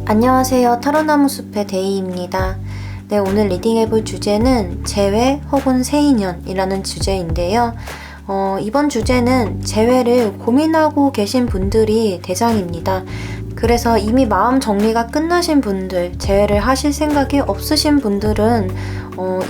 안녕하세요. 타로나무 숲의 데이입니다. 네, 오늘 리딩해볼 주제는 재회 혹은 새인연이라는 주제인데요. 이번 주제는 재회를 고민하고 계신 분들이 대상입니다. 그래서 이미 마음 정리가 끝나신 분들, 재회를 하실 생각이 없으신 분들은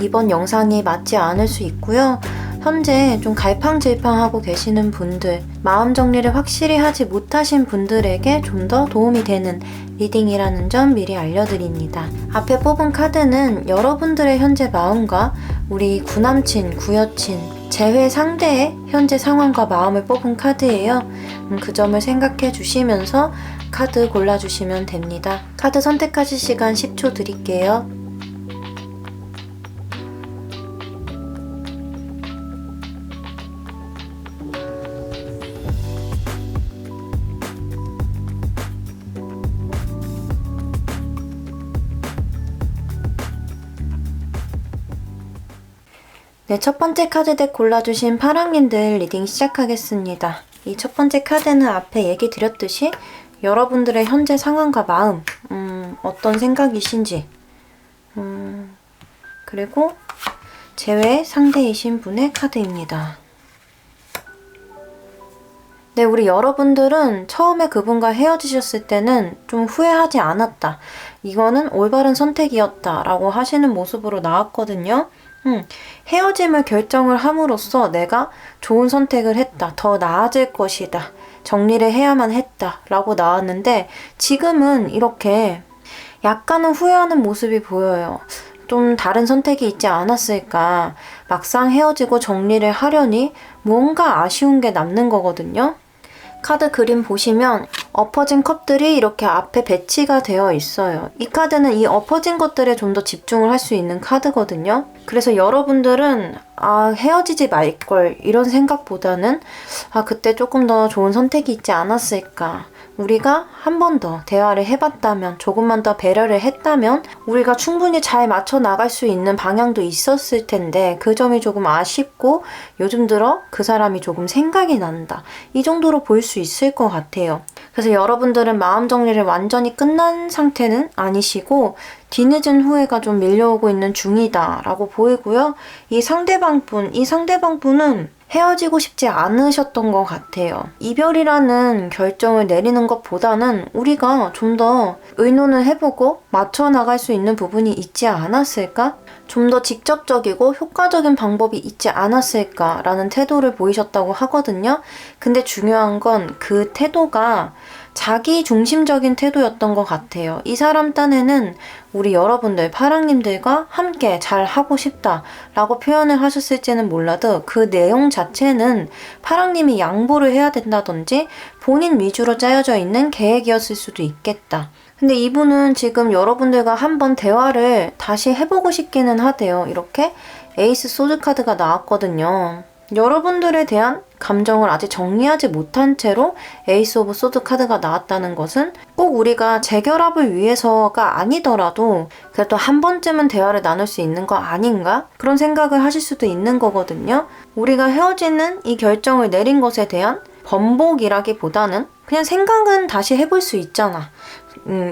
이번 영상이 맞지 않을 수 있고요. 현재 좀 갈팡질팡하고 계시는 분들, 마음 정리를 확실히 하지 못하신 분들에게 좀 더 도움이 되는 리딩이라는 점 미리 알려드립니다. 앞에 뽑은 카드는 여러분들의 현재 마음과 우리 구남친, 구여친, 재회 상대의 현재 상황과 마음을 뽑은 카드예요. 그 점을 생각해 주시면서 카드 골라주시면 됩니다. 카드 선택하실 시간 10초 드릴게요. 네, 첫 번째 카드덱 골라주신 파랑님들 리딩 시작하겠습니다. 이 첫 번째 카드는 앞에 얘기 드렸듯이 여러분들의 현재 상황과 마음, 어떤 생각이신지, 그리고 재회 상대이신 분의 카드입니다. 네, 우리 여러분들은 처음에 그분과 헤어지셨을 때는 좀 후회하지 않았다. 이거는 올바른 선택이었다 라고 하시는 모습으로 나왔거든요. 헤어짐을 결정을 함으로써 내가 좋은 선택을 했다. 더 나아질 것이다. 정리를 해야만 했다. 라고 나왔는데 지금은 이렇게 약간은 후회하는 모습이 보여요. 좀 다른 선택이 있지 않았을까. 막상 헤어지고 정리를 하려니 뭔가 아쉬운 게 남는 거거든요. 카드 그림 보시면 엎어진 컵들이 이렇게 앞에 배치가 되어 있어요. 이 카드는 이 엎어진 것들에 좀 더 집중을 할 수 있는 카드거든요. 그래서 여러분들은 헤어지지 말걸 이런 생각보다는 그때 조금 더 좋은 선택이 있지 않았을까. 우리가 한 번 더 대화를 해봤다면, 조금만 더 배려를 했다면 우리가 충분히 잘 맞춰 나갈 수 있는 방향도 있었을 텐데 그 점이 조금 아쉽고 요즘 들어 그 사람이 조금 생각이 난다. 이 정도로 볼 수 있을 것 같아요. 그래서 여러분들은 마음 정리를 완전히 끝난 상태는 아니시고 뒤늦은 후회가 좀 밀려오고 있는 중이다 라고 보이고요. 이 상대방분은 헤어지고 싶지 않으셨던 것 같아요. 이별이라는 결정을 내리는 것보다는 우리가 좀 더 의논을 해보고 맞춰 나갈 수 있는 부분이 있지 않았을까? 좀 더 직접적이고 효과적인 방법이 있지 않았을까라는 태도를 보이셨다고 하거든요. 근데 중요한 건 그 태도가 자기 중심적인 태도였던 것 같아요. 이 사람 딴에는 우리 여러분들 파랑님들과 함께 잘 하고 싶다라고 표현을 하셨을지는 몰라도 그 내용 자체는 파랑님이 양보를 해야 된다든지 본인 위주로 짜여져 있는 계획이었을 수도 있겠다. 근데 이분은 지금 여러분들과 한번 대화를 다시 해보고 싶기는 하대요. 이렇게 에이스 소드 카드가 나왔거든요. 여러분들에 대한 감정을 아직 정리하지 못한 채로 에이스 오브 소드 카드가 나왔다는 것은 꼭 우리가 재결합을 위해서가 아니더라도 그래도 한 번쯤은 대화를 나눌 수 있는 거 아닌가? 그런 생각을 하실 수도 있는 거거든요. 우리가 헤어지는 이 결정을 내린 것에 대한 번복이라기보다는 그냥 생각은 다시 해볼 수 있잖아.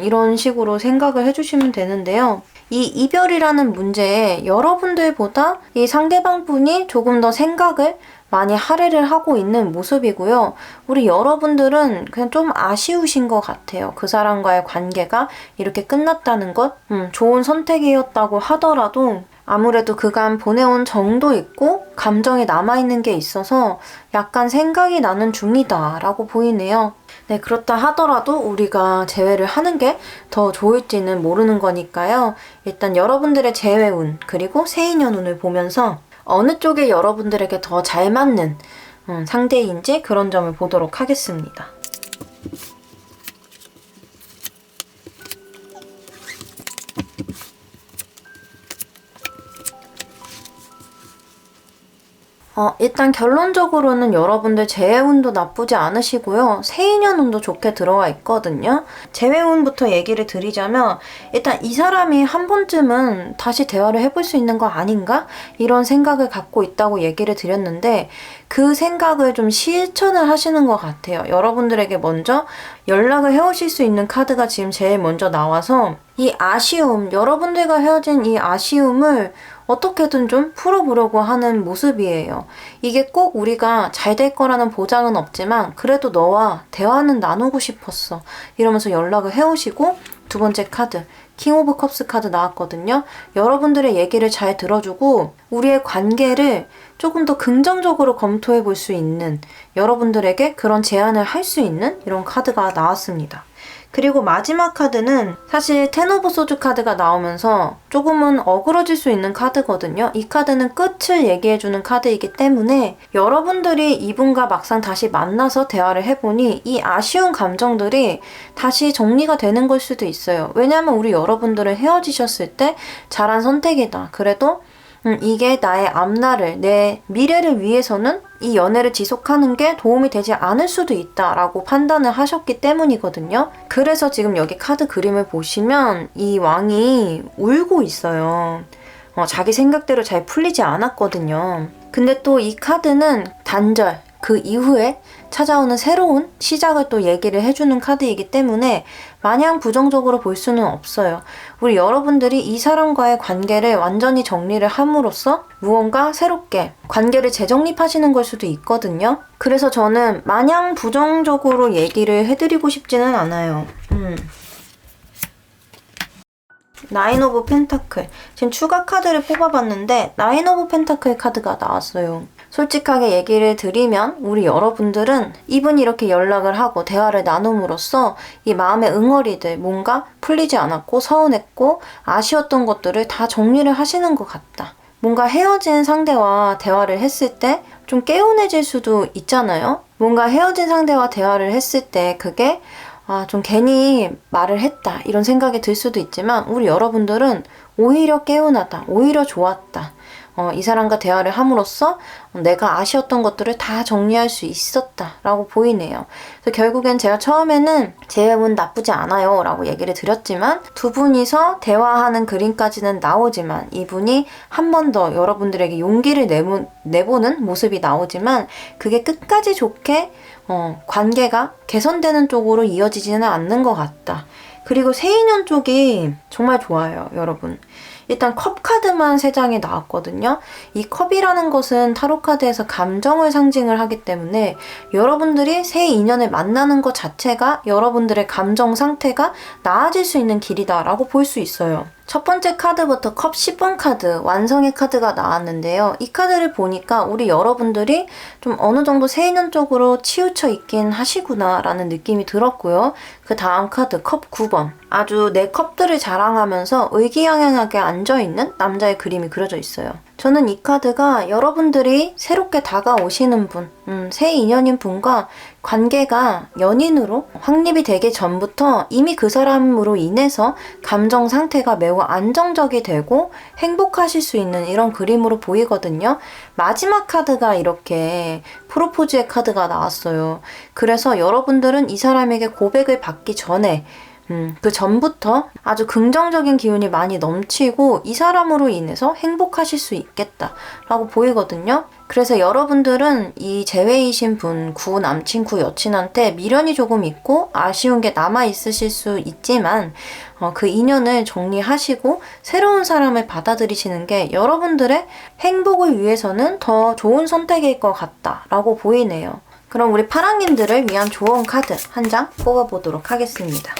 이런 식으로 생각을 해주시면 되는데요. 이 이별이라는 문제에 여러분들보다 이 상대방 분이 조금 더 생각을 많이 할애를 하고 있는 모습이고요. 우리 여러분들은 그냥 좀 아쉬우신 것 같아요. 그 사람과의 관계가 이렇게 끝났다는 것. 좋은 선택이었다고 하더라도 아무래도 그간 보내온 정도 있고 감정이 남아있는 게 있어서 약간 생각이 나는 중이다 라고 보이네요. 네, 그렇다 하더라도 우리가 재회를 하는 게 더 좋을지는 모르는 거니까요. 일단 여러분들의 재회 운 그리고 새인연 운을 보면서 어느 쪽에 여러분들에게 더 잘 맞는 상대인지 그런 점을 보도록 하겠습니다. 일단 결론적으로는 여러분들 재회운도 나쁘지 않으시고요. 새인연운도 좋게 들어와 있거든요. 재회운부터 얘기를 드리자면 일단 이 사람이 한 번쯤은 다시 대화를 해볼 수 있는 거 아닌가? 이런 생각을 갖고 있다고 얘기를 드렸는데 그 생각을 좀 실천을 하시는 것 같아요. 여러분들에게 먼저 연락을 해오실 수 있는 카드가 지금 제일 먼저 나와서 이 아쉬움, 여러분들과 헤어진 이 아쉬움을 어떻게든 좀 풀어보려고 하는 모습이에요. 이게 꼭 우리가 잘 될 거라는 보장은 없지만 그래도 너와 대화는 나누고 싶었어. 이러면서 연락을 해오시고 두 번째 카드, 킹 오브 컵스 카드 나왔거든요. 여러분들의 얘기를 잘 들어주고 우리의 관계를 조금 더 긍정적으로 검토해 볼 수 있는 여러분들에게 그런 제안을 할 수 있는 이런 카드가 나왔습니다. 그리고 마지막 카드는 사실 텐 오브 소주 카드가 나오면서 조금은 어그러질 수 있는 카드거든요. 이 카드는 끝을 얘기해주는 카드이기 때문에 여러분들이 이분과 막상 다시 만나서 대화를 해보니 이 아쉬운 감정들이 다시 정리가 되는 걸 수도 있어요. 왜냐하면 우리 여러분들은 헤어지셨을 때 잘한 선택이다. 그래도 이게 나의 앞날을, 내 미래를 위해서는 이 연애를 지속하는 게 도움이 되지 않을 수도 있다라고 판단을 하셨기 때문이거든요. 그래서 지금 여기 카드 그림을 보시면 이 왕이 울고 있어요. 자기 생각대로 잘 풀리지 않았거든요. 근데 또 이 카드는 단절, 그 이후에 찾아오는 새로운 시작을 또 얘기를 해주는 카드이기 때문에 마냥 부정적으로 볼 수는 없어요. 우리 여러분들이 이 사람과의 관계를 완전히 정리를 함으로써 무언가 새롭게 관계를 재정립하시는 걸 수도 있거든요. 그래서 저는 마냥 부정적으로 얘기를 해드리고 싶지는 않아요. 나인 오브 펜타클. 지금 추가 카드를 뽑아봤는데 나인 오브 펜타클 카드가 나왔어요. 솔직하게 얘기를 드리면 우리 여러분들은 이분이 이렇게 연락을 하고 대화를 나눔으로써 이 마음의 응어리들, 뭔가 풀리지 않았고 서운했고 아쉬웠던 것들을 다 정리를 하시는 것 같다. 뭔가 헤어진 상대와 대화를 했을 때 좀 개운해질 수도 있잖아요. 뭔가 헤어진 상대와 대화를 했을 때 그게 좀 괜히 말을 했다 이런 생각이 들 수도 있지만 우리 여러분들은 오히려 개운하다, 오히려 좋았다. 이 사람과 대화를 함으로써 내가 아쉬웠던 것들을 다 정리할 수 있었다 라고 보이네요. 그래서 결국엔 제가 처음에는 재회운 나쁘지 않아요 라고 얘기를 드렸지만 두 분이서 대화하는 그림까지는 나오지만 이분이 한 번 더 여러분들에게 용기를 내보는 모습이 나오지만 그게 끝까지 좋게 관계가 개선되는 쪽으로 이어지지는 않는 것 같다. 그리고 새인연 쪽이 정말 좋아요, 여러분. 일단 컵 카드만 3장이 나왔거든요. 이 컵이라는 것은 타로 카드에서 감정을 상징을 하기 때문에 여러분들이 새 인연을 만나는 것 자체가 여러분들의 감정 상태가 나아질 수 있는 길이다라고 볼 수 있어요. 첫 번째 카드부터 컵 10번 카드, 완성의 카드가 나왔는데요. 이 카드를 보니까 우리 여러분들이 좀 어느 정도 새인연 쪽으로 치우쳐 있긴 하시구나 라는 느낌이 들었고요. 그 다음 카드 컵 9번. 아주 내 컵들을 자랑하면서 의기양양하게 앉아있는 남자의 그림이 그려져 있어요. 저는 이 카드가 여러분들이 새롭게 다가오시는 분, 새 인연인 분과 관계가 연인으로 확립이 되기 전부터 이미 그 사람으로 인해서 감정 상태가 매우 안정적이 되고 행복하실 수 있는 이런 그림으로 보이거든요. 마지막 카드가 이렇게 프로포즈의 카드가 나왔어요. 그래서 여러분들은 이 사람에게 고백을 받기 전에 그 전부터 아주 긍정적인 기운이 많이 넘치고 이 사람으로 인해서 행복하실 수 있겠다라고 보이거든요. 그래서 여러분들은 이 재회이신 분, 구 남친, 구 여친한테 미련이 조금 있고 아쉬운 게 남아있으실 수 있지만 그 인연을 정리하시고 새로운 사람을 받아들이시는 게 여러분들의 행복을 위해서는 더 좋은 선택일 것 같다라고 보이네요. 그럼 우리 파랑님들을 위한 조언 카드 한 장 뽑아보도록 하겠습니다.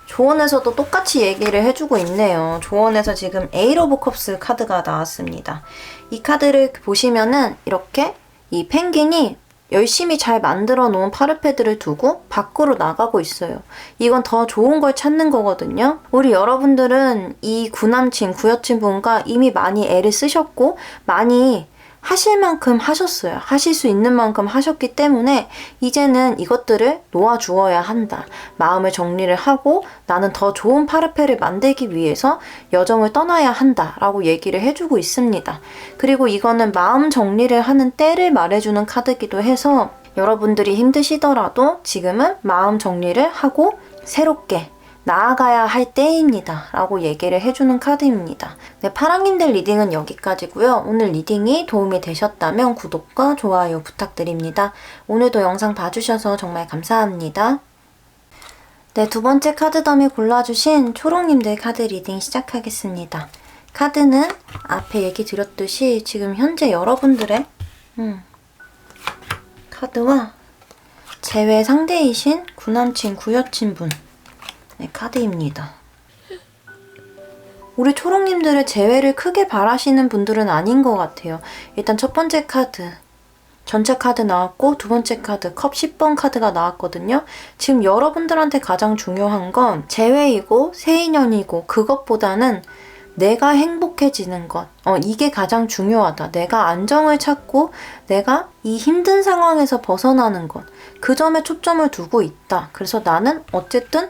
조언에서도 똑같이 얘기를 해주고 있네요. 조언에서 지금 에이트 오브 컵스 카드가 나왔습니다. 이 카드를 보시면은 이렇게 이 펭귄이 열심히 잘 만들어 놓은 파르페드를 두고 밖으로 나가고 있어요. 이건 더 좋은 걸 찾는 거거든요. 우리 여러분들은 이 구남친, 구여친 분과 이미 많이 애를 쓰셨고 많이 하실 만큼 하셨어요. 하실 수 있는 만큼 하셨기 때문에 이제는 이것들을 놓아주어야 한다. 마음을 정리를 하고 나는 더 좋은 파르페를 만들기 위해서 여정을 떠나야 한다 라고 얘기를 해주고 있습니다. 그리고 이거는 마음 정리를 하는 때를 말해주는 카드이기도 해서 여러분들이 힘드시더라도 지금은 마음 정리를 하고 새롭게 나아가야 할 때입니다 라고 얘기를 해주는 카드입니다. 네, 파랑님들 리딩은 여기까지고요. 오늘 리딩이 도움이 되셨다면 구독과 좋아요 부탁드립니다. 오늘도 영상 봐주셔서 정말 감사합니다. 네, 두 번째 카드 더미 골라주신 초롱님들 카드 리딩 시작하겠습니다. 카드는 앞에 얘기 드렸듯이 지금 현재 여러분들의 카드와 재회 상대이신 구남친, 구여친분 네, 카드입니다. 우리 초롱님들의 재회를 크게 바라시는 분들은 아닌 것 같아요. 일단 첫 번째 카드 전체 카드 나왔고 두 번째 카드 컵 10번 카드가 나왔거든요. 지금 여러분들한테 가장 중요한 건 재회이고 새 인연이고 그것보다는 내가 행복해지는 것. 이게 가장 중요하다. 내가 안정을 찾고 내가 이 힘든 상황에서 벗어나는 것. 그 점에 초점을 두고 있다. 그래서 나는 어쨌든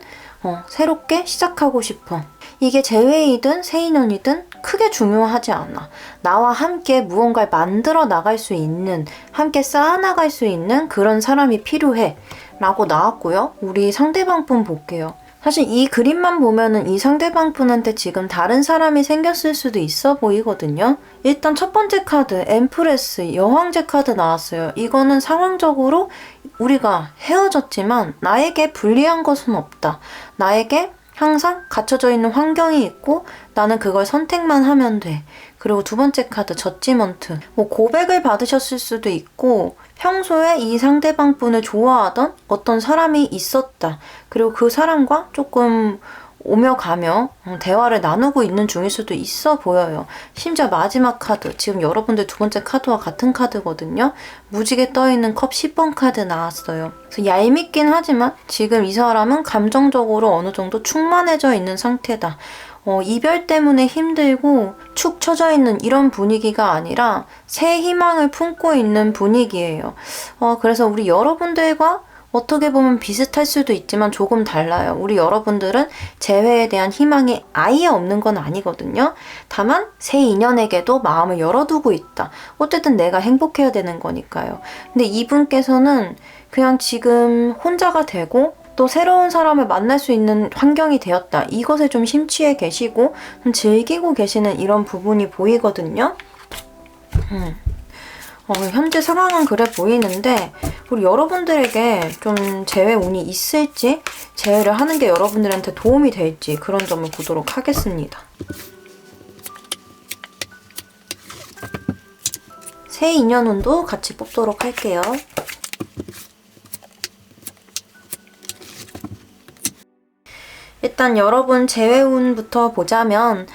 새롭게 시작하고 싶어. 이게 재회이든 새 인연이든 크게 중요하지 않아. 나와 함께 무언가를 만들어 나갈 수 있는, 함께 쌓아나갈 수 있는 그런 사람이 필요해. 라고 나왔고요. 우리 상대방 분 볼게요. 사실 이 그림만 보면은 이 상대방 분한테 지금 다른 사람이 생겼을 수도 있어 보이거든요. 일단 첫 번째 카드, 엠프레스, 여왕제 카드 나왔어요. 이거는 상황적으로 우리가 헤어졌지만 나에게 불리한 것은 없다. 나에게 항상 갇혀져 있는 환경이 있고 나는 그걸 선택만 하면 돼. 그리고 두 번째 카드 저지먼트. 고백을 받으셨을 수도 있고 평소에 이 상대방 분을 좋아하던 어떤 사람이 있었다. 그리고 그 사람과 조금 오며 가며 대화를 나누고 있는 중일 수도 있어 보여요. 심지어 마지막 카드, 지금 여러분들 두 번째 카드와 같은 카드거든요. 무지개 떠있는 컵 10번 카드 나왔어요. 그래서 얄밉긴 하지만 지금 이 사람은 감정적으로 어느 정도 충만해져 있는 상태다. 이별 때문에 힘들고 축 처져 있는 이런 분위기가 아니라 새 희망을 품고 있는 분위기예요. 그래서 우리 여러분들과 어떻게 보면 비슷할 수도 있지만 조금 달라요. 우리 여러분들은 재회에 대한 희망이 아예 없는 건 아니거든요. 다만 새 인연에게도 마음을 열어두고 있다. 어쨌든 내가 행복해야 되는 거니까요. 근데 이분께서는 그냥 지금 혼자가 되고 또 새로운 사람을 만날 수 있는 환경이 되었다. 이것에 좀 심취해 계시고 좀 즐기고 계시는 이런 부분이 보이거든요. 현재 상황은 그래 보이는데 우리 여러분들에게 좀 재회 운이 있을지 재회를 하는 게 여러분들한테 도움이 될지 그런 점을 보도록 하겠습니다. 새 인연 운도 같이 뽑도록 할게요. 일단 여러분 재회운부터 보자면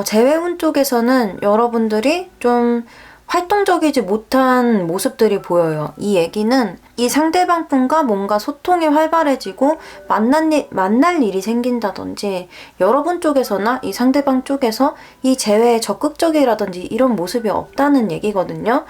재회운 쪽에서는 여러분들이 좀 활동적이지 못한 모습들이 보여요. 이 얘기는 이 상대방 분과 뭔가 소통이 활발해지고 만날 일이 생긴다든지 여러분 쪽에서나 이 상대방 쪽에서 이 재회에 적극적이라든지 이런 모습이 없다는 얘기거든요.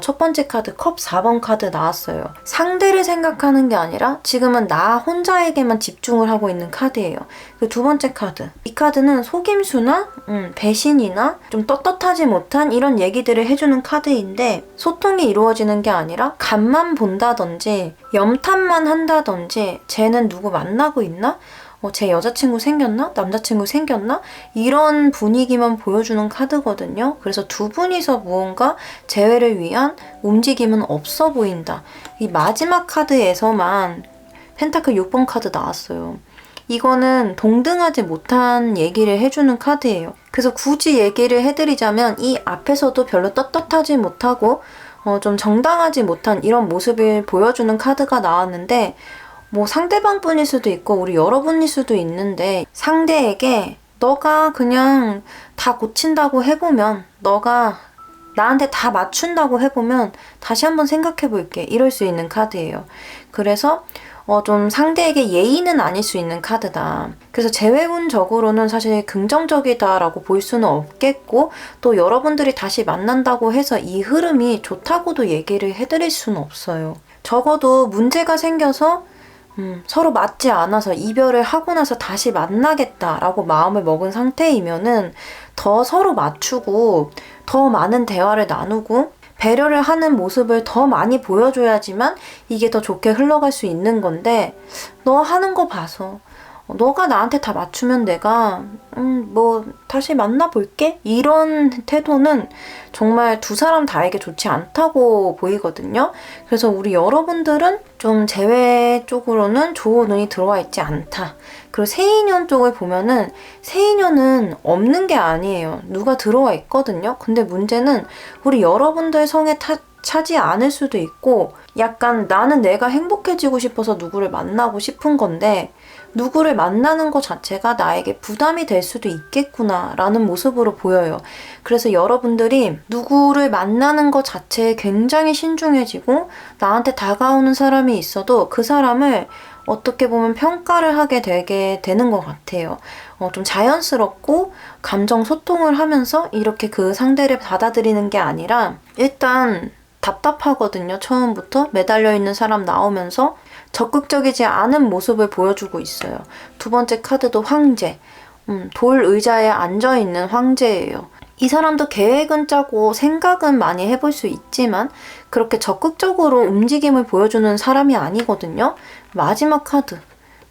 첫 번째 카드 컵 4번 카드 나왔어요. 상대를 생각하는 게 아니라 지금은 나 혼자에게만 집중을 하고 있는 카드예요. 그 두 번째 카드. 이 카드는 속임수나 배신이나 좀 떳떳하지 못한 이런 얘기들을 해주는 카드인데 소통이 이루어지는 게 아니라 간만 본다든지 염탐만 한다든지 쟤는 누구 만나고 있나? 제 여자친구 생겼나? 남자친구 생겼나? 이런 분위기만 보여주는 카드거든요. 그래서 두 분이서 무언가 재회를 위한 움직임은 없어 보인다. 이 마지막 카드에서만 펜타클 6번 카드 나왔어요. 이거는 동등하지 못한 얘기를 해주는 카드예요. 그래서 굳이 얘기를 해드리자면 이 앞에서도 별로 떳떳하지 못하고 좀 정당하지 못한 이런 모습을 보여주는 카드가 나왔는데 상대방 분일 수도 있고 우리 여러분일 수도 있는데 상대에게 너가 그냥 다 고친다고 해보면 너가 나한테 다 맞춘다고 해보면 다시 한번 생각해볼게 이럴 수 있는 카드예요. 그래서 좀 상대에게 예의는 아닐 수 있는 카드다. 그래서 재회운적으로는 사실 긍정적이다라고 볼 수는 없겠고, 또 여러분들이 다시 만난다고 해서 이 흐름이 좋다고도 얘기를 해드릴 수는 없어요. 적어도 문제가 생겨서 서로 맞지 않아서 이별을 하고 나서 다시 만나겠다라고 마음을 먹은 상태이면은 더 서로 맞추고 더 많은 대화를 나누고 배려를 하는 모습을 더 많이 보여줘야지만 이게 더 좋게 흘러갈 수 있는 건데, 너 하는 거 봐서 너가 나한테 다 맞추면 내가 뭐 다시 만나볼게? 이런 태도는 정말 두 사람 다에게 좋지 않다고 보이거든요. 그래서 우리 여러분들은 좀 재회 쪽으로는 좋은 운이 들어와 있지 않다. 그리고 새인연 쪽을 보면은 새인연은 없는 게 아니에요. 누가 들어와 있거든요. 근데 문제는 우리 여러분들 성에 차지 않을 수도 있고, 약간 나는 내가 행복해지고 싶어서 누구를 만나고 싶은 건데 누구를 만나는 것 자체가 나에게 부담이 될 수도 있겠구나 라는 모습으로 보여요. 그래서 여러분들이 누구를 만나는 것 자체에 굉장히 신중해지고, 나한테 다가오는 사람이 있어도 그 사람을 어떻게 보면 평가를 하게 되게 되는 것 같아요. 좀 자연스럽고 감정 소통을 하면서 이렇게 그 상대를 받아들이는 게 아니라, 일단 답답하거든요. 처음부터 매달려 있는 사람 나오면서 적극적이지 않은 모습을 보여주고 있어요. 두 번째 카드도 황제. 돌 의자에 앉아있는 황제예요. 이 사람도 계획은 짜고 생각은 많이 해볼 수 있지만 그렇게 적극적으로 움직임을 보여주는 사람이 아니거든요. 마지막 카드.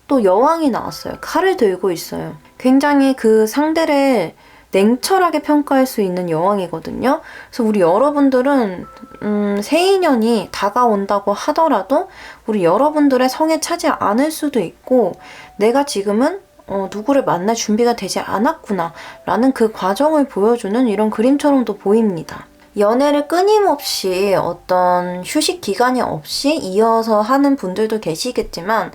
또 여왕이 나왔어요. 칼을 들고 있어요. 굉장히 그 상대를 냉철하게 평가할 수 있는 여왕이거든요. 그래서 우리 여러분들은 새인연이 다가온다고 하더라도 우리 여러분들의 성에 차지 않을 수도 있고, 내가 지금은 누구를 만날 준비가 되지 않았구나 라는 그 과정을 보여주는 이런 그림처럼도 보입니다. 연애를 끊임없이 어떤 휴식 기간이 없이 이어서 하는 분들도 계시겠지만,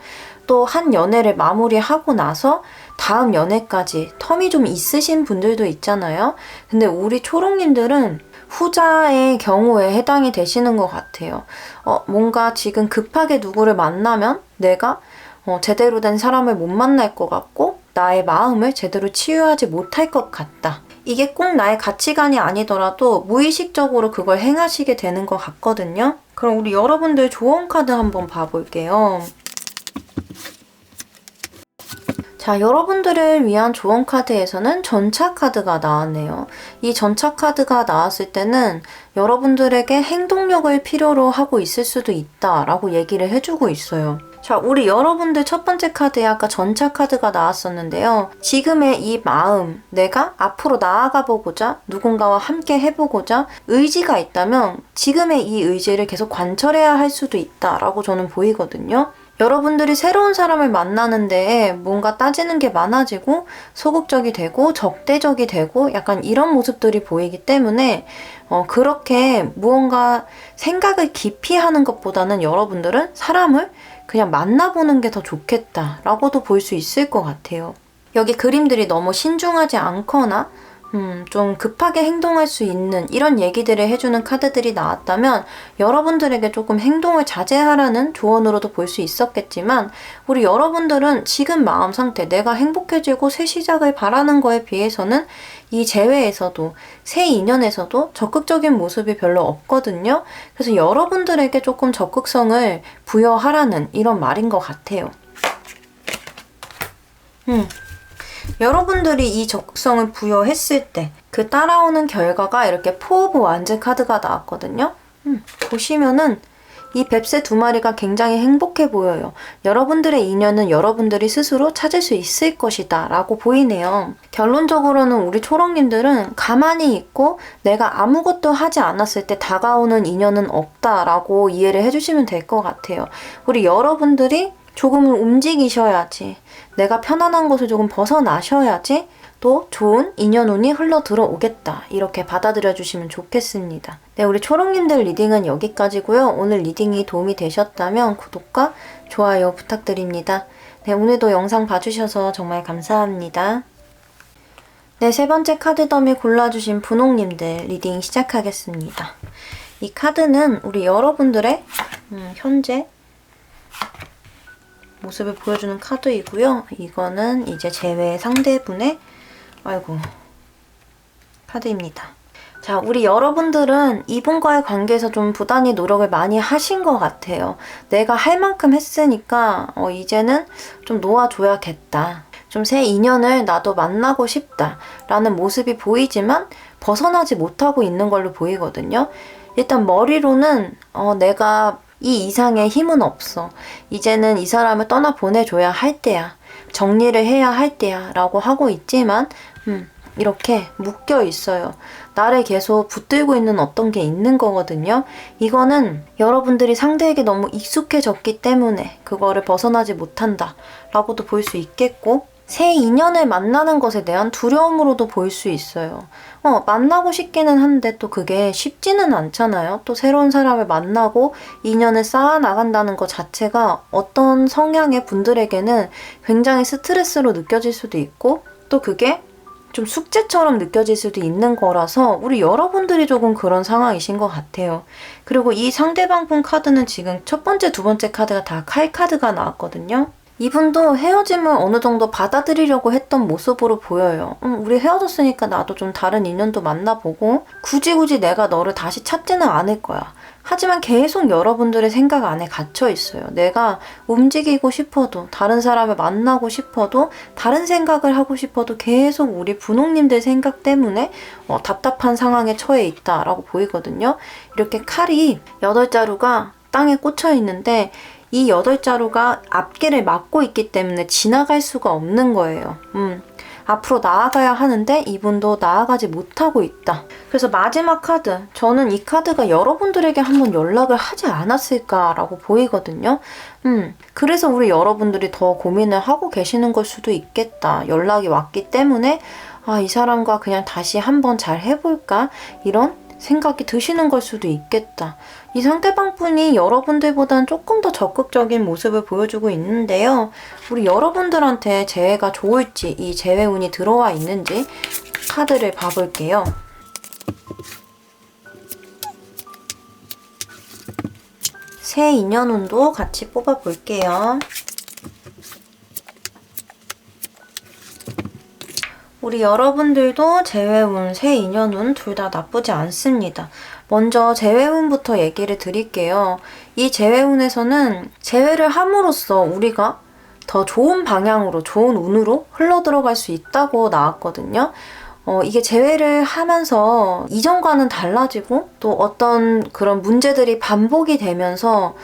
또 한 연애를 마무리하고 나서 다음 연애까지 텀이 좀 있으신 분들도 있잖아요. 근데 우리 초록님들은 후자의 경우에 해당이 되시는 것 같아요. 뭔가 지금 급하게 누구를 만나면 내가 제대로 된 사람을 못 만날 것 같고 나의 마음을 제대로 치유하지 못할 것 같다. 이게 꼭 나의 가치관이 아니더라도 무의식적으로 그걸 행하시게 되는 것 같거든요. 그럼 우리 여러분들 조언 카드 한번 봐볼게요. 자, 여러분들을 위한 조언 카드에서는 전차 카드가 나왔네요. 이 전차 카드가 나왔을 때는 여러분들에게 행동력을 필요로 하고 있을 수도 있다라고 얘기를 해주고 있어요. 자, 우리 여러분들 첫 번째 카드에 아까 전차 카드가 나왔었는데요. 지금의 이 마음, 내가 앞으로 나아가 보고자, 누군가와 함께 해보고자 의지가 있다면 지금의 이 의지를 계속 관철해야 할 수도 있다라고 저는 보이거든요. 여러분들이 새로운 사람을 만나는데 뭔가 따지는 게 많아지고 소극적이 되고 적대적이 되고 약간 이런 모습들이 보이기 때문에 그렇게 무언가 생각을 깊이 하는 것보다는 여러분들은 사람을 그냥 만나보는 게 더 좋겠다라고도 볼 수 있을 것 같아요. 여기 그림들이 너무 신중하지 않거나 좀 급하게 행동할 수 있는 이런 얘기들을 해주는 카드들이 나왔다면 여러분들에게 조금 행동을 자제하라는 조언으로도 볼 수 있었겠지만, 우리 여러분들은 지금 마음 상태, 내가 행복해지고 새 시작을 바라는 거에 비해서는 이 재회에서도 새 인연에서도 적극적인 모습이 별로 없거든요. 그래서 여러분들에게 조금 적극성을 부여하라는 이런 말인 것 같아요. 여러분들이 이 적극성을 부여했을 때 그 따라오는 결과가 이렇게 포 오브 완즈 카드가 나왔거든요. 보시면은 이 뱁새 두 마리가 굉장히 행복해 보여요. 여러분들의 인연은 여러분들이 스스로 찾을 수 있을 것이다 라고 보이네요. 결론적으로는 우리 초록님들은 가만히 있고 내가 아무것도 하지 않았을 때 다가오는 인연은 없다 라고 이해를 해주시면 될 것 같아요. 우리 여러분들이 조금은 움직이셔야지, 내가 편안한 곳을 조금 벗어나셔야지 또 좋은 인연운이 흘러 들어오겠다, 이렇게 받아들여 주시면 좋겠습니다. 네, 우리 초록님들 리딩은 여기까지고요. 오늘 리딩이 도움이 되셨다면 구독과 좋아요 부탁드립니다. 네, 오늘도 영상 봐주셔서 정말 감사합니다. 네, 세 번째 카드 더미 골라주신 분홍님들 리딩 시작하겠습니다. 이 카드는 우리 여러분들의 현재 모습을 보여주는 카드이고요. 이거는 이제 제외 상대분의 카드입니다. 자, 우리 여러분들은 이분과의 관계에서 좀 부단히 노력을 많이 하신 것 같아요. 내가 할 만큼 했으니까 이제는 좀 놓아줘야겠다. 좀 새 인연을 나도 만나고 싶다 라는 모습이 보이지만 벗어나지 못하고 있는 걸로 보이거든요. 일단 머리로는 내가 이 이상의 힘은 없어. 이제는 이 사람을 떠나 보내줘야 할 때야. 정리를 해야 할 때야 라고 하고 있지만 이렇게 묶여 있어요. 나를 계속 붙들고 있는 어떤 게 있는 거거든요. 이거는 여러분들이 상대에게 너무 익숙해졌기 때문에 그거를 벗어나지 못한다 라고도 볼 수 있겠고, 새 인연을 만나는 것에 대한 두려움으로도 보일 수 있어요. 만나고 싶기는 한데 또 그게 쉽지는 않잖아요. 또 새로운 사람을 만나고 인연을 쌓아나간다는 것 자체가 어떤 성향의 분들에게는 굉장히 스트레스로 느껴질 수도 있고, 또 그게 좀 숙제처럼 느껴질 수도 있는 거라서 우리 여러분들이 조금 그런 상황이신 것 같아요. 그리고 이 상대방 분 카드는 지금 첫 번째, 두 번째 카드가 다 칼 카드가 나왔거든요. 이분도 헤어짐을 어느 정도 받아들이려고 했던 모습으로 보여요. 우리 헤어졌으니까 나도 좀 다른 인연도 만나보고 굳이 내가 너를 다시 찾지는 않을 거야. 하지만 계속 여러분들의 생각 안에 갇혀 있어요. 내가 움직이고 싶어도, 다른 사람을 만나고 싶어도, 다른 생각을 하고 싶어도 계속 우리 분홍님들 생각 때문에 답답한 상황에 처해 있다라고 보이거든요. 이렇게 칼이 8자루가 땅에 꽂혀 있는데 이 8자루가 앞길을 막고 있기 때문에 지나갈 수가 없는 거예요. 앞으로 나아가야 하는데 이분도 나아가지 못하고 있다. 그래서 마지막 카드, 저는 이 카드가 여러분들에게 한번 연락을 하지 않았을까라고 보이거든요. 그래서 우리 여러분들이 더 고민을 하고 계시는 걸 수도 있겠다. 연락이 왔기 때문에 이 사람과 그냥 다시 한번 잘 해볼까? 이런 생각이 드시는 걸 수도 있겠다. 이 상대방 분이 여러분들보다는 조금 더 적극적인 모습을 보여주고 있는데요. 우리 여러분들한테 재회가 좋을지, 이 재회 운이 들어와 있는지 카드를 봐볼게요. 새 인연 운도 같이 뽑아볼게요. 우리 여러분들도 재회운, 새 인연운 둘 다 나쁘지 않습니다. 먼저 재회운부터 얘기를 드릴게요. 이 재회운에서는 재회를 함으로써 우리가 더 좋은 방향으로, 좋은 운으로 흘러들어갈 수 있다고 나왔거든요. 이게 재회를 하면서 이전과는 달라지고 또 어떤 그런 문제들이 반복이 되면서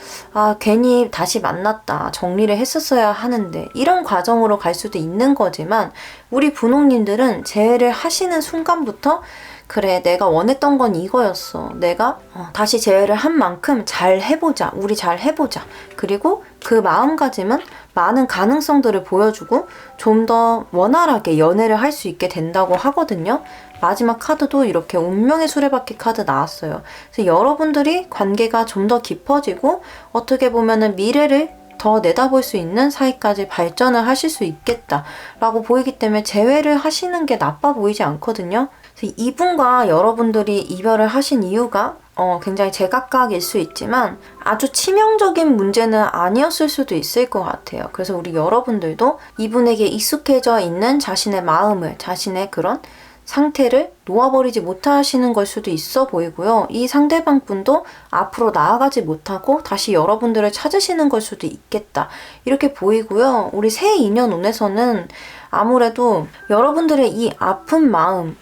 괜히 다시 만났다, 정리를 했었어야 하는데 이런 과정으로 갈 수도 있는 거지만 우리 분홍님들은 재회를 하시는 순간부터 그래, 내가 원했던 건 이거였어. 내가 다시 재회를 한 만큼 잘 해보자. 우리 잘 해보자. 그리고 그 마음가짐은 많은 가능성들을 보여주고 좀 더 원활하게 연애를 할 수 있게 된다고 하거든요. 마지막 카드도 이렇게 운명의 수레바퀴 카드 나왔어요. 그래서 여러분들이 관계가 좀 더 깊어지고 어떻게 보면은 미래를 더 내다볼 수 있는 사이까지 발전을 하실 수 있겠다라고 보이기 때문에 재회를 하시는 게 나빠 보이지 않거든요. 그래서 이분과 여러분들이 이별을 하신 이유가 굉장히 제각각일 수 있지만 아주 치명적인 문제는 아니었을 수도 있을 것 같아요. 그래서 우리 여러분들도 이분에게 익숙해져 있는 자신의 마음을, 자신의 그런 상태를 놓아버리지 못하시는 걸 수도 있어 보이고요. 이 상대방 분도 앞으로 나아가지 못하고 다시 여러분들을 찾으시는 걸 수도 있겠다. 이렇게 보이고요. 우리 새 인연 운에서는 아무래도 여러분들의 이 아픈 마음,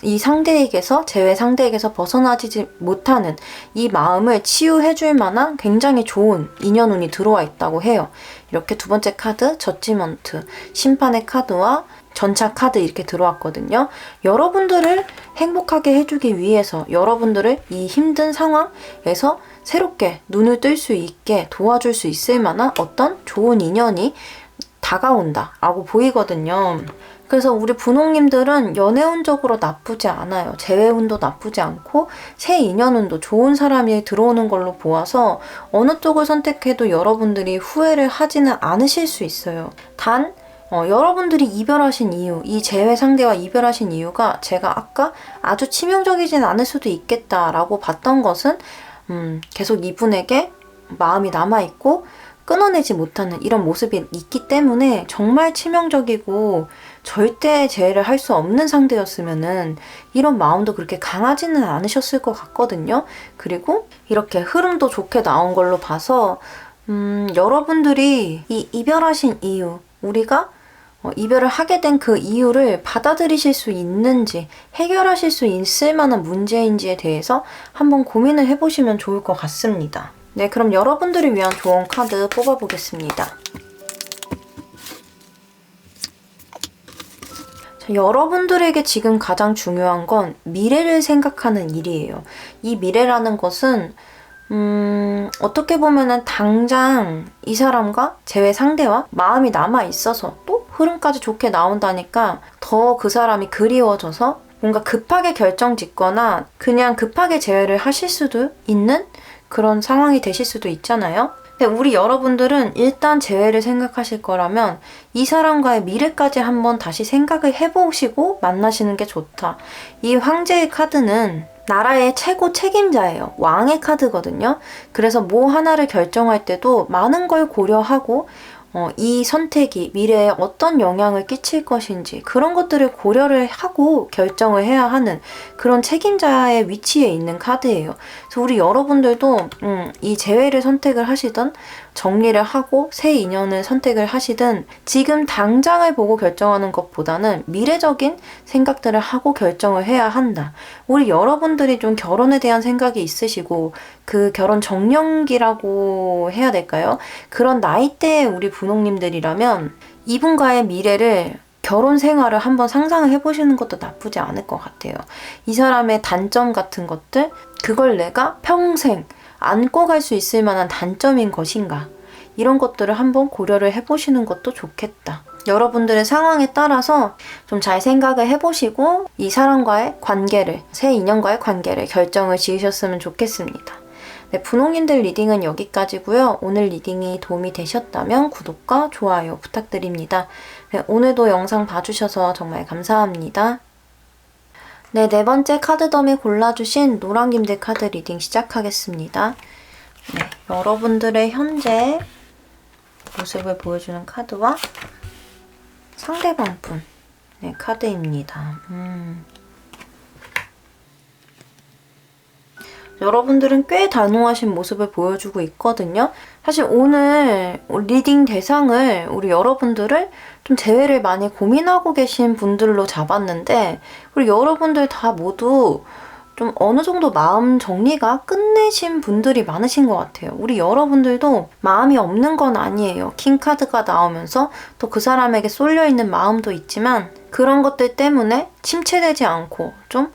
이 상대에게서, 재회 상대에게서 벗어나지 못하는 이 마음을 치유해줄 만한 굉장히 좋은 인연운이 들어와 있다고 해요. 이렇게 두 번째 카드, 저지먼트, 심판의 카드와 전차 카드 이렇게 들어왔거든요. 여러분들을 행복하게 해주기 위해서 여러분들을 이 힘든 상황에서 새롭게 눈을 뜰 수 있게 도와줄 수 있을 만한 어떤 좋은 인연이 다가온다 라고 보이거든요. 그래서 우리 분홍님들은 연애운적으로 나쁘지 않아요. 재회운도 나쁘지 않고 새 인연운도 좋은 사람이 들어오는 걸로 보아서 어느 쪽을 선택해도 여러분들이 후회를 하지는 않으실 수 있어요. 단 여러분들이 이별하신 이유, 이 재회 상대와 이별하신 이유가 제가 아까 아주 치명적이진 않을 수도 있겠다라고 봤던 것은 계속 이분에게 마음이 남아있고 끊어내지 못하는 이런 모습이 있기 때문에 정말 치명적이고 절대 재회를 할 수 없는 상대였으면은 이런 마음도 그렇게 강하지는 않으셨을 것 같거든요. 그리고 이렇게 흐름도 좋게 나온 걸로 봐서 여러분들이 이 이별하신 이유, 우리가 이별을 하게 된 그 이유를 받아들이실 수 있는지, 해결하실 수 있을 만한 문제인지에 대해서 한번 고민을 해보시면 좋을 것 같습니다. 네, 그럼 여러분들을 위한 조언 카드 뽑아보겠습니다. 자, 여러분들에게 지금 가장 중요한 건 미래를 생각하는 일이에요. 이 미래라는 것은 어떻게 보면은 당장 이 사람과 재회 상대와 마음이 남아있어서 또 흐름까지 좋게 나온다니까 더 그 사람이 그리워져서 뭔가 급하게 결정 짓거나 그냥 급하게 재회를 하실 수도 있는 그런 상황이 되실 수도 있잖아요. 근데 우리 여러분들은 일단 재회를 생각하실 거라면 이 사람과의 미래까지 한번 다시 생각을 해보시고 만나시는 게 좋다. 이 황제의 카드는 나라의 최고 책임자예요. 왕의 카드거든요. 그래서 뭐 하나를 결정할 때도 많은 걸 고려하고 이 선택이 미래에 어떤 영향을 끼칠 것인지 그런 것들을 고려를 하고 결정을 해야 하는 그런 책임자의 위치에 있는 카드예요. 그래서 우리 여러분들도 이 재회를 선택을 하시든 정리를 하고 새 인연을 선택을 하시든 지금 당장을 보고 결정하는 것보다는 미래적인 생각들을 하고 결정을 해야 한다. 우리 여러분들이 좀 결혼에 대한 생각이 있으시고 그 결혼 정년기라고 해야 될까요? 그런 나이대의 우리 분홍님들이라면 이분과의 미래를 결혼 생활을 한번 상상을 해보시는 것도 나쁘지 않을 것 같아요. 이 사람의 단점 같은 것들, 그걸 내가 평생 안고 갈 수 있을 만한 단점인 것인가, 이런 것들을 한번 고려를 해보시는 것도 좋겠다. 여러분들의 상황에 따라서 좀 잘 생각을 해보시고 이 사람과의 관계를, 새 인연과의 관계를 결정을 지으셨으면 좋겠습니다. 네, 분홍님들 리딩은 여기까지고요. 오늘 리딩이 도움이 되셨다면 구독과 좋아요 부탁드립니다. 네, 오늘도 영상 봐주셔서 정말 감사합니다. 네, 네 번째 카드덤에 골라주신 노랑님들 카드 리딩 시작하겠습니다. 네, 여러분들의 현재 모습을 보여주는 카드와 상대방 분, 네, 카드입니다. 여러분들은 꽤 단호하신 모습을 보여주고 있거든요. 사실 오늘 리딩 대상을 우리 여러분들을 좀 재회를 많이 고민하고 계신 분들로 잡았는데 우리 여러분들 다 모두 좀 어느 정도 마음 정리가 끝내신 분들이 많으신 것 같아요. 우리 여러분들도 마음이 없는 건 아니에요. 킹카드가 나오면서 또 그 사람에게 쏠려있는 마음도 있지만 그런 것들 때문에 침체되지 않고 좀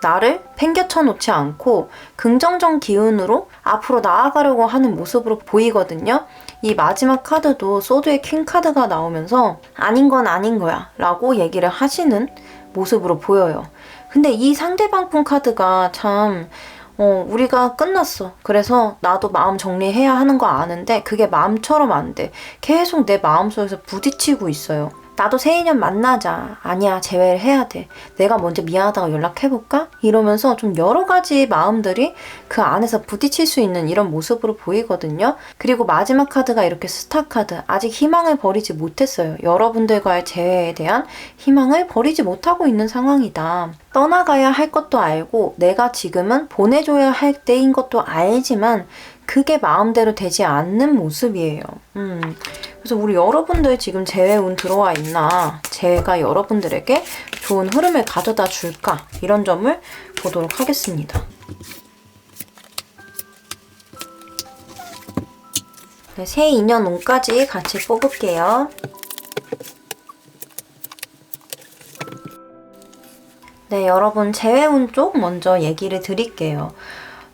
나를 팽개쳐 놓지 않고 긍정적 기운으로 앞으로 나아가려고 하는 모습으로 보이거든요. 이 마지막 카드도 소드의 퀸 카드가 나오면서 아닌 건 아닌 거야 라고 얘기를 하시는 모습으로 보여요. 근데 이 상대방 분 카드가 참 우리가 끝났어. 그래서 나도 마음 정리해야 하는 거 아는데 그게 마음처럼 안 돼. 계속 내 마음속에서 부딪히고 있어요. 나도 새 인연 만나자. 아니야, 재회를 해야 돼. 내가 먼저 미안하다고 연락해볼까? 이러면서 좀 여러 가지 마음들이 그 안에서 부딪힐 수 있는 이런 모습으로 보이거든요. 그리고 마지막 카드가 이렇게 스타 카드. 아직 희망을 버리지 못했어요. 여러분들과의 재회에 대한 희망을 버리지 못하고 있는 상황이다. 떠나가야 할 것도 알고 내가 지금은 보내줘야 할 때인 것도 알지만 그게 마음대로 되지 않는 모습이에요. 그래서 우리 여러분들 지금 재회운 들어와 있나, 재회가 여러분들에게 좋은 흐름을 가져다 줄까, 이런 점을 보도록 하겠습니다. 네, 새 인연 운까지 같이 뽑을게요. 네, 여러분 재회운 쪽 먼저 얘기를 드릴게요.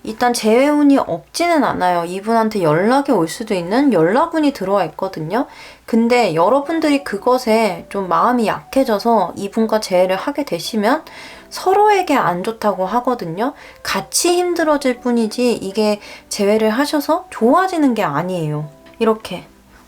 일단 재회운이 없지는 않아요. 이분한테 연락이 올 수도 있는 연락운이 들어와 있거든요. 근데 여러분들이 그것에 좀 마음이 약해져서 이분과 재회를 하게 되시면 서로에게 안 좋다고 하거든요. 같이 힘들어질 뿐이지 이게 재회를 하셔서 좋아지는 게 아니에요. 이렇게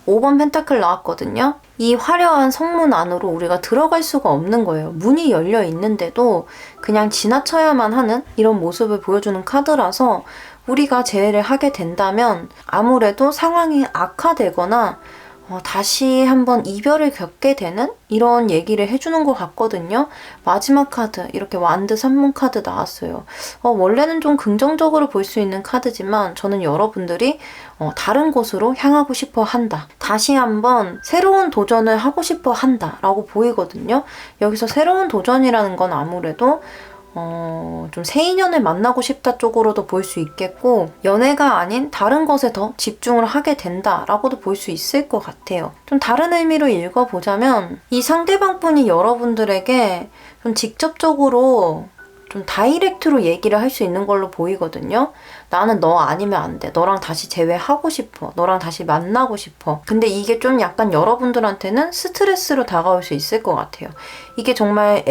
5번 펜타클 나왔거든요. 이 화려한 성문 안으로 우리가 들어갈 수가 없는 거예요. 문이 열려 있는데도 그냥 지나쳐야만 하는 이런 모습을 보여주는 카드라서 우리가 재회를 하게 된다면 아무래도 상황이 악화되거나 다시 한번 이별을 겪게 되는 이런 얘기를 해주는 것 같거든요. 마지막 카드, 이렇게 완드 3문 카드 나왔어요. 원래는 좀 긍정적으로 볼 수 있는 카드지만 저는 여러분들이 다른 곳으로 향하고 싶어 한다. 다시 한번 새로운 도전을 하고 싶어 한다 라고 보이거든요. 여기서 새로운 도전이라는 건 아무래도 좀 새 인연을 만나고 싶다 쪽으로도 볼 수 있겠고 연애가 아닌 다른 것에 더 집중을 하게 된다라고도 볼 수 있을 것 같아요. 좀 다른 의미로 읽어보자면 이 상대방분이 여러분들에게 좀 직접적으로 좀 다이렉트로 얘기를 할 수 있는 걸로 보이거든요. 나는 너 아니면 안 돼. 너랑 다시 재회하고 싶어. 너랑 다시 만나고 싶어. 근데 이게 좀 약간 여러분들한테는 스트레스로 다가올 수 있을 것 같아요. 이게 정말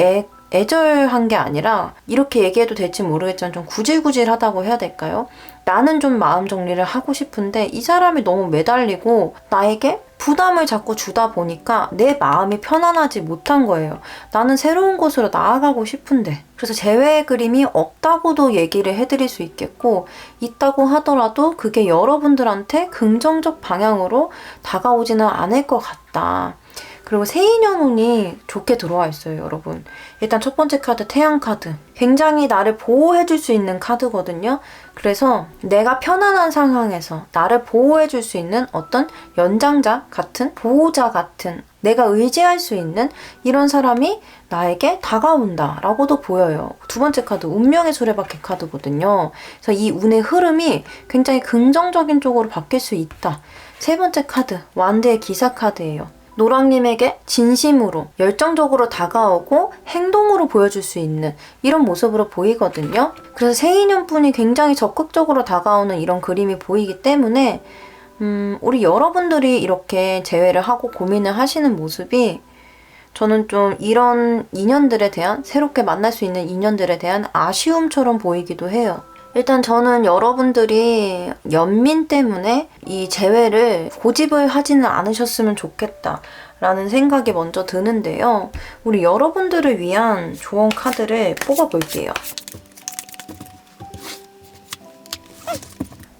애절한 게 아니라 이렇게 얘기해도 될지 모르겠지만 좀 구질구질하다고 해야 될까요? 나는 좀 마음 정리를 하고 싶은데 이 사람이 너무 매달리고 나에게 부담을 자꾸 주다 보니까 내 마음이 편안하지 못한 거예요. 나는 새로운 곳으로 나아가고 싶은데. 그래서 재회의 그림이 없다고도 얘기를 해드릴 수 있겠고 있다고 하더라도 그게 여러분들한테 긍정적 방향으로 다가오지는 않을 것 같다. 그리고 새 인연운이 좋게 들어와 있어요, 여러분. 일단 첫 번째 카드, 태양 카드. 굉장히 나를 보호해줄 수 있는 카드거든요. 그래서 내가 편안한 상황에서 나를 보호해줄 수 있는 어떤 연장자 같은, 보호자 같은, 내가 의지할 수 있는 이런 사람이 나에게 다가온다 라고도 보여요. 두 번째 카드, 운명의 수레바퀴 카드거든요. 그래서 이 운의 흐름이 굉장히 긍정적인 쪽으로 바뀔 수 있다. 세 번째 카드, 완드의 기사 카드예요. 노랑님에게 진심으로 열정적으로 다가오고 행동으로 보여줄 수 있는 이런 모습으로 보이거든요. 그래서 새 인연분이 굉장히 적극적으로 다가오는 이런 그림이 보이기 때문에 우리 여러분들이 이렇게 재회를 하고 고민을 하시는 모습이 저는 좀 이런 인연들에 대한 새롭게 만날 수 있는 인연들에 대한 아쉬움처럼 보이기도 해요. 일단 저는 여러분들이 연민 때문에 이 재회를 고집을 하지는 않으셨으면 좋겠다 라는 생각이 먼저 드는데요. 우리 여러분들을 위한 조언 카드를 뽑아볼게요.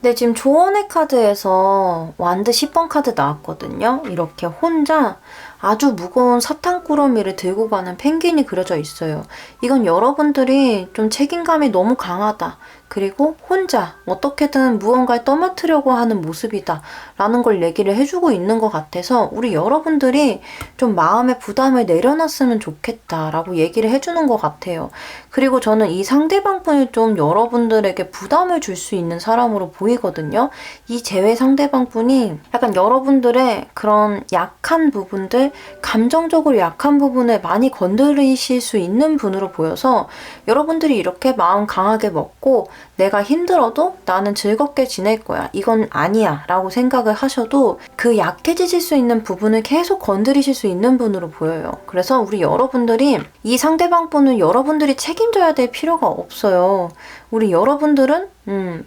네, 지금 조언의 카드에서 완드 10번 카드 나왔거든요. 이렇게 혼자 아주 무거운 사탕꾸러미를 들고 가는 펭귄이 그려져 있어요. 이건 여러분들이 좀 책임감이 너무 강하다. 그리고 혼자 어떻게든 무언가를 떠맡으려고 하는 모습이다 라는 걸 얘기를 해주고 있는 것 같아서 우리 여러분들이 좀 마음의 부담을 내려놨으면 좋겠다 라고 얘기를 해주는 것 같아요. 그리고 저는 이 상대방분이 좀 여러분들에게 부담을 줄 수 있는 사람으로 보이거든요. 이 재회 상대방분이 약간 여러분들의 그런 약한 부분들, 감정적으로 약한 부분을 많이 건드리실 수 있는 분으로 보여서 여러분들이 이렇게 마음 강하게 먹고 내가 힘들어도 나는 즐겁게 지낼 거야. 이건 아니야. 라고 생각을 하셔도 그 약해지실 수 있는 부분을 계속 건드리실 수 있는 분으로 보여요. 그래서 우리 여러분들이 이 상대방 분은 여러분들이 책임져야 될 필요가 없어요. 우리 여러분들은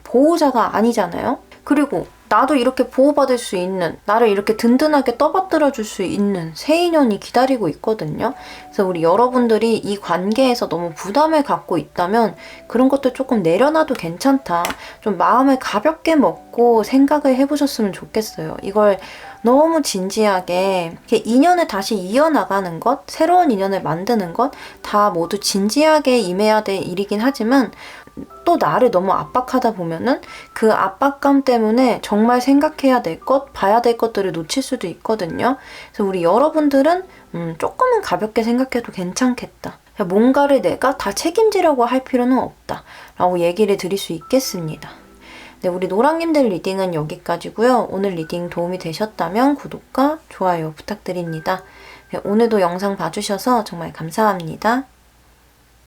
보호자가 아니잖아요. 그리고 나도 이렇게 보호받을 수 있는, 나를 이렇게 든든하게 떠받들어 줄 수 있는 새 인연이 기다리고 있거든요. 그래서 우리 여러분들이 이 관계에서 너무 부담을 갖고 있다면 그런 것도 조금 내려놔도 괜찮다. 좀 마음을 가볍게 먹고 생각을 해보셨으면 좋겠어요. 이걸 너무 진지하게 인연을 다시 이어나가는 것, 새로운 인연을 만드는 것 다 모두 진지하게 임해야 될 일이긴 하지만 또 나를 너무 압박하다 보면은 그 압박감 때문에 정말 생각해야 될 것, 봐야 될 것들을 놓칠 수도 있거든요. 그래서 우리 여러분들은 조금은 가볍게 생각해도 괜찮겠다. 뭔가를 내가 다 책임지려고 할 필요는 없다. 라고 얘기를 드릴 수 있겠습니다. 네, 우리 노랑님들 리딩은 여기까지고요. 오늘 리딩 도움이 되셨다면 구독과 좋아요 부탁드립니다. 네, 오늘도 영상 봐주셔서 정말 감사합니다.